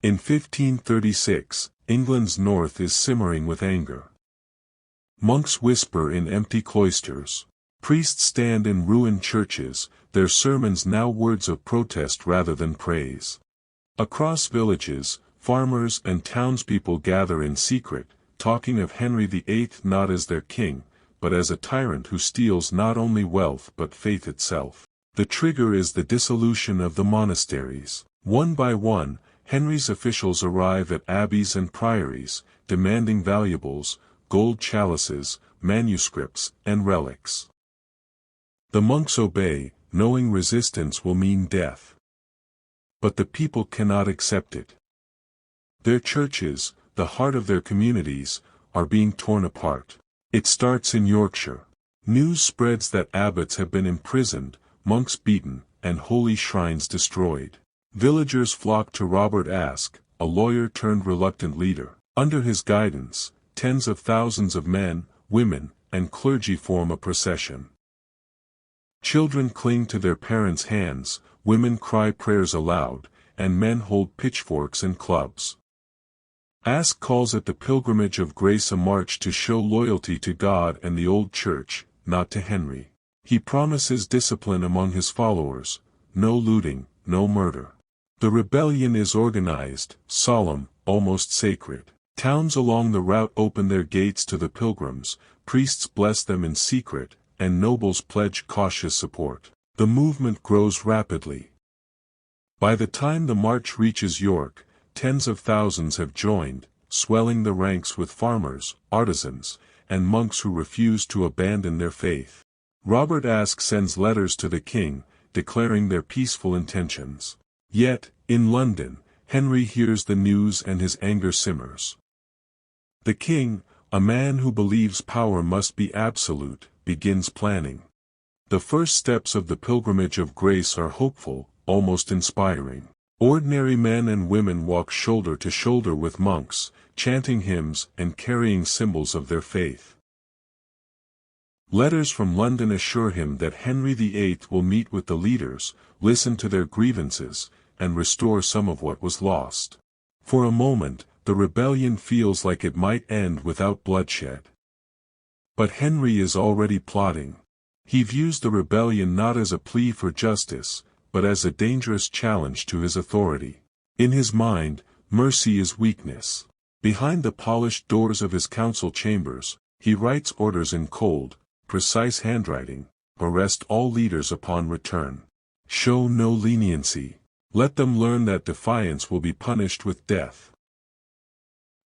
In 1536, England's north is simmering with anger. Monks whisper in empty cloisters. Priests stand in ruined churches, their sermons now words of protest rather than praise. Across villages, farmers and townspeople gather in secret, talking of Henry VIII not as their king, but as a tyrant who steals not only wealth but faith itself. The trigger is the dissolution of the monasteries. One by one, Henry's officials arrive at abbeys and priories, demanding valuables, gold chalices, manuscripts, and relics. The monks obey, knowing resistance will mean death. But the people cannot accept it. Their churches, the heart of their communities, are being torn apart. It starts in Yorkshire. News spreads that abbots have been imprisoned, monks beaten, and holy shrines destroyed. Villagers flock to Robert Aske, a lawyer turned reluctant leader. Under his guidance, tens of thousands of men, women, and clergy form a procession. Children cling to their parents' hands, women cry prayers aloud, and men hold pitchforks and clubs. Aske calls it the pilgrimage of grace, a march to show loyalty to God and the old church, not to Henry. He promises discipline among his followers, no looting, no murder. The rebellion is organized, solemn, almost sacred. Towns along the route open their gates to the pilgrims, priests bless them in secret, and nobles pledge cautious support. The movement grows rapidly. By the time the march reaches York, tens of thousands have joined, swelling the ranks with farmers, artisans, and monks who refuse to abandon their faith. Robert Aske sends letters to the king, declaring their peaceful intentions. Yet, in London, Henry hears the news and his anger simmers. The king, a man who believes power must be absolute, begins planning. The first steps of the pilgrimage of grace are hopeful, almost inspiring. Ordinary men and women walk shoulder to shoulder with monks, chanting hymns and carrying symbols of their faith. Letters from London assure him that Henry VIII will meet with the leaders, listen to their grievances, and restore some of what was lost. For a moment, the rebellion feels like it might end without bloodshed. But Henry is already plotting. He views the rebellion not as a plea for justice, but as a dangerous challenge to his authority. In his mind, mercy is weakness. Behind the polished doors of his council chambers, he writes orders in cold, precise handwriting: arrest all leaders upon return. Show no leniency. Let them learn that defiance will be punished with death.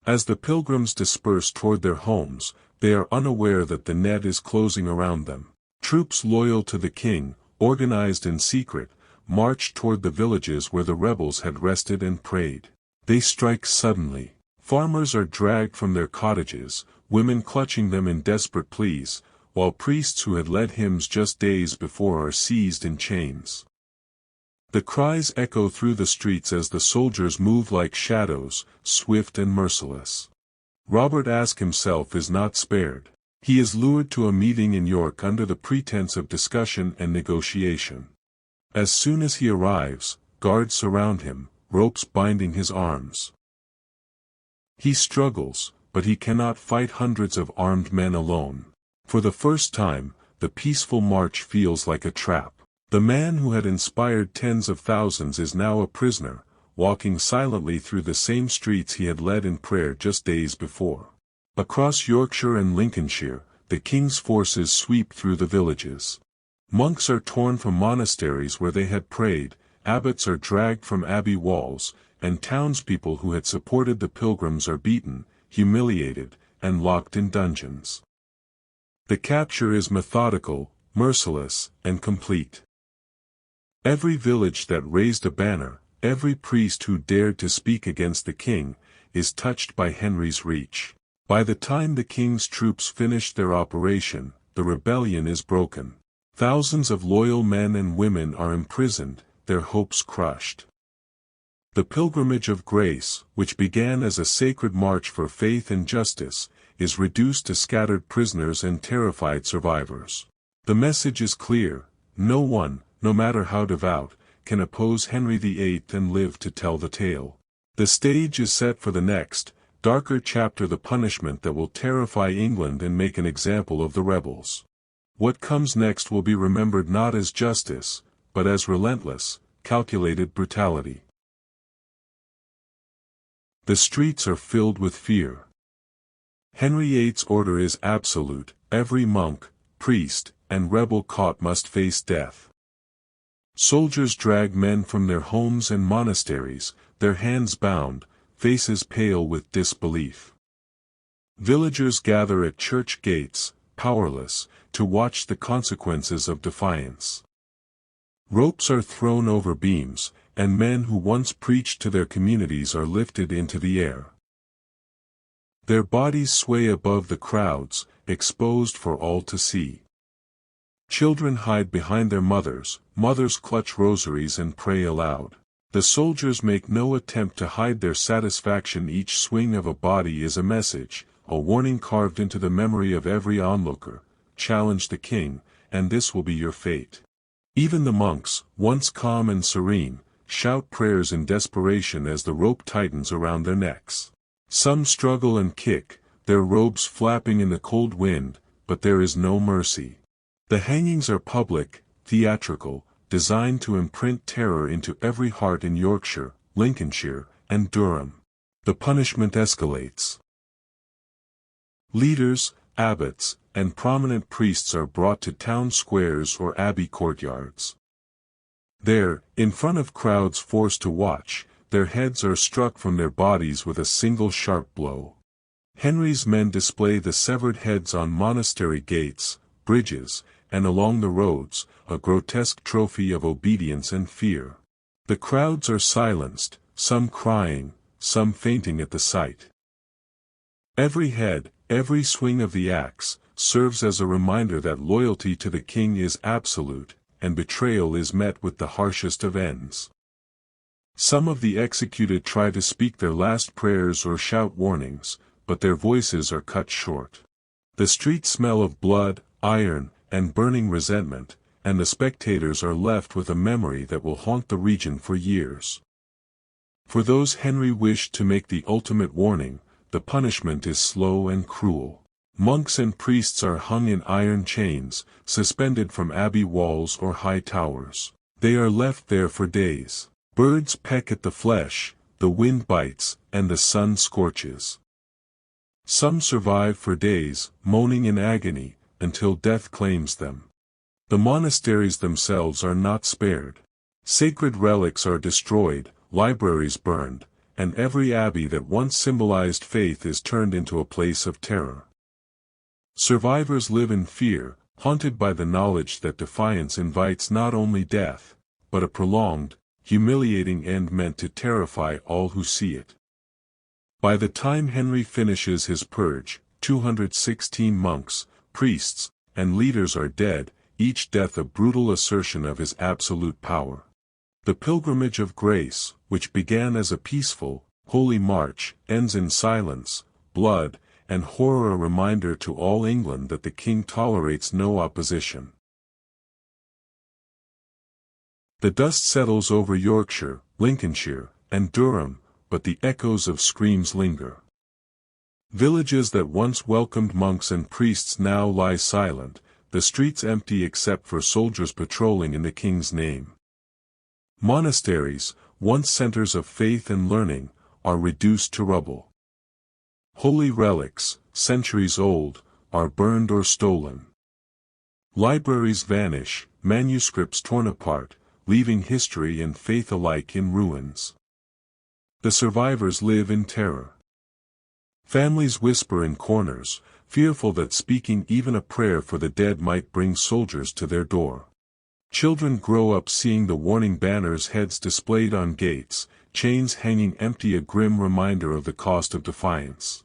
As the pilgrims disperse toward their homes, they are unaware that the net is closing around them. Troops loyal to the king, organized in secret, march toward the villages where the rebels had rested and prayed. They strike suddenly. Farmers are dragged from their cottages, women clutching them in desperate pleas, while priests who had led hymns just days before are seized in chains. The cries echo through the streets as the soldiers move like shadows, swift and merciless. Robert Aske himself is not spared. He is lured to a meeting in York under the pretense of discussion and negotiation. As soon as he arrives, guards surround him, ropes binding his arms. He struggles, but he cannot fight hundreds of armed men alone. For the first time, the peaceful march feels like a trap. The man who had inspired tens of thousands is now a prisoner, walking silently through the same streets he had led in prayer just days before. Across Yorkshire and Lincolnshire, the king's forces sweep through the villages. Monks are torn from monasteries where they had prayed, abbots are dragged from abbey walls, and townspeople who had supported the pilgrims are beaten, humiliated, and locked in dungeons. The capture is methodical, merciless, and complete. Every village that raised a banner, every priest who dared to speak against the king, is touched by Henry's reach. By the time the king's troops finish their operation, the rebellion is broken. Thousands of loyal men and women are imprisoned, their hopes crushed. The pilgrimage of grace, which began as a sacred march for faith and justice, is reduced to scattered prisoners and terrified survivors. The message is clear: no one, no matter how devout, can oppose Henry VIII and live to tell the tale. The stage is set for the next, darker chapter, the punishment that will terrify England and make an example of the rebels. What comes next will be remembered not as justice, but as relentless, calculated brutality. The streets are filled with fear. Henry VIII's order is absolute: every monk, priest, and rebel caught must face death. Soldiers drag men from their homes and monasteries, their hands bound, faces pale with disbelief. Villagers gather at church gates, powerless, to watch the consequences of defiance. Ropes are thrown over beams, and men who once preached to their communities are lifted into the air. Their bodies sway above the crowds, exposed for all to see. Children hide behind their mothers, mothers clutch rosaries and pray aloud. The soldiers make no attempt to hide their satisfaction. Each swing of a body is a message, a warning carved into the memory of every onlooker: challenge the king, and this will be your fate. Even the monks, once calm and serene, shout prayers in desperation as the rope tightens around their necks. Some struggle and kick, their robes flapping in the cold wind, but there is no mercy. The hangings are public, theatrical, designed to imprint terror into every heart in Yorkshire, Lincolnshire, and Durham. The punishment escalates. Leaders, abbots, and prominent priests are brought to town squares or abbey courtyards. There, in front of crowds forced to watch, their heads are struck from their bodies with a single sharp blow. Henry's men display the severed heads on monastery gates, bridges, and along the roads, a grotesque trophy of obedience and fear. The crowds are silenced, some crying, some fainting at the sight. Every head, every swing of the axe, serves as a reminder that loyalty to the king is absolute, and betrayal is met with the harshest of ends. Some of the executed try to speak their last prayers or shout warnings, but their voices are cut short. The streets smell of blood, iron, and burning resentment, and the spectators are left with a memory that will haunt the region for years. For those Henry wished to make the ultimate warning, the punishment is slow and cruel. Monks and priests are hung in iron chains, suspended from abbey walls or high towers. They are left there for days. Birds peck at the flesh, the wind bites, and the sun scorches. Some survive for days, moaning in agony, until death claims them. The monasteries themselves are not spared. Sacred relics are destroyed, libraries burned, and every abbey that once symbolized faith is turned into a place of terror. Survivors live in fear, haunted by the knowledge that defiance invites not only death, but a prolonged, humiliating end meant to terrify all who see it. By the time Henry finishes his purge, 216 monks, priests, and leaders are dead, each death a brutal assertion of his absolute power. The pilgrimage of grace, which began as a peaceful, holy march, ends in silence, blood, and horror, a reminder to all England that the king tolerates no opposition. The dust settles over Yorkshire, Lincolnshire, and Durham, but the echoes of screams linger. Villages that once welcomed monks and priests now lie silent, the streets empty except for soldiers patrolling in the king's name. Monasteries, once centers of faith and learning, are reduced to rubble. Holy relics, centuries old, are burned or stolen. Libraries vanish, manuscripts torn apart, leaving history and faith alike in ruins. The survivors live in terror. Families whisper in corners, fearful that speaking even a prayer for the dead might bring soldiers to their door. Children grow up seeing the warning banners, heads displayed on gates, chains hanging empty, a grim reminder of the cost of defiance.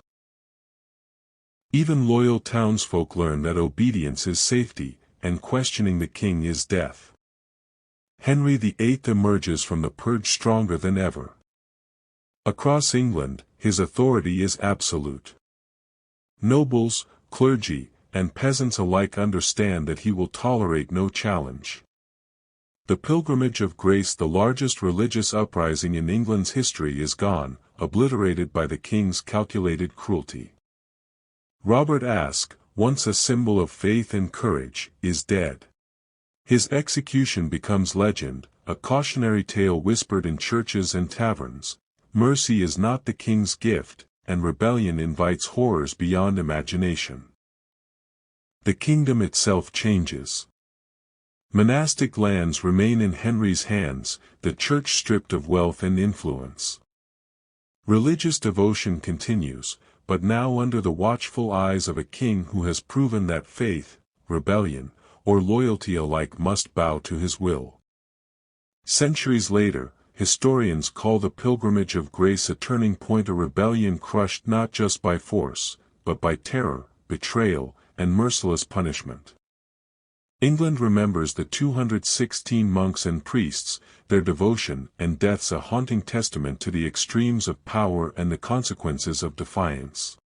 Even loyal townsfolk learn that obedience is safety, and questioning the king is death. Henry VIII emerges from the purge stronger than ever. Across England, his authority is absolute. Nobles, clergy, and peasants alike understand that he will tolerate no challenge. The Pilgrimage of Grace, the largest religious uprising in England's history, is gone, obliterated by the king's calculated cruelty. Robert Aske, once a symbol of faith and courage, is dead. His execution becomes legend, a cautionary tale whispered in churches and taverns. Mercy is not the king's gift, and rebellion invites horrors beyond imagination. The kingdom itself changes. Monastic lands remain in Henry's hands, the church stripped of wealth and influence. Religious devotion continues, but now under the watchful eyes of a king who has proven that faith, rebellion, or loyalty alike must bow to his will. Centuries later, historians call the Pilgrimage of Grace a turning point, a rebellion crushed not just by force, but by terror, betrayal, and merciless punishment. England remembers the 216 monks and priests, their devotion and deaths a haunting testament to the extremes of power and the consequences of defiance.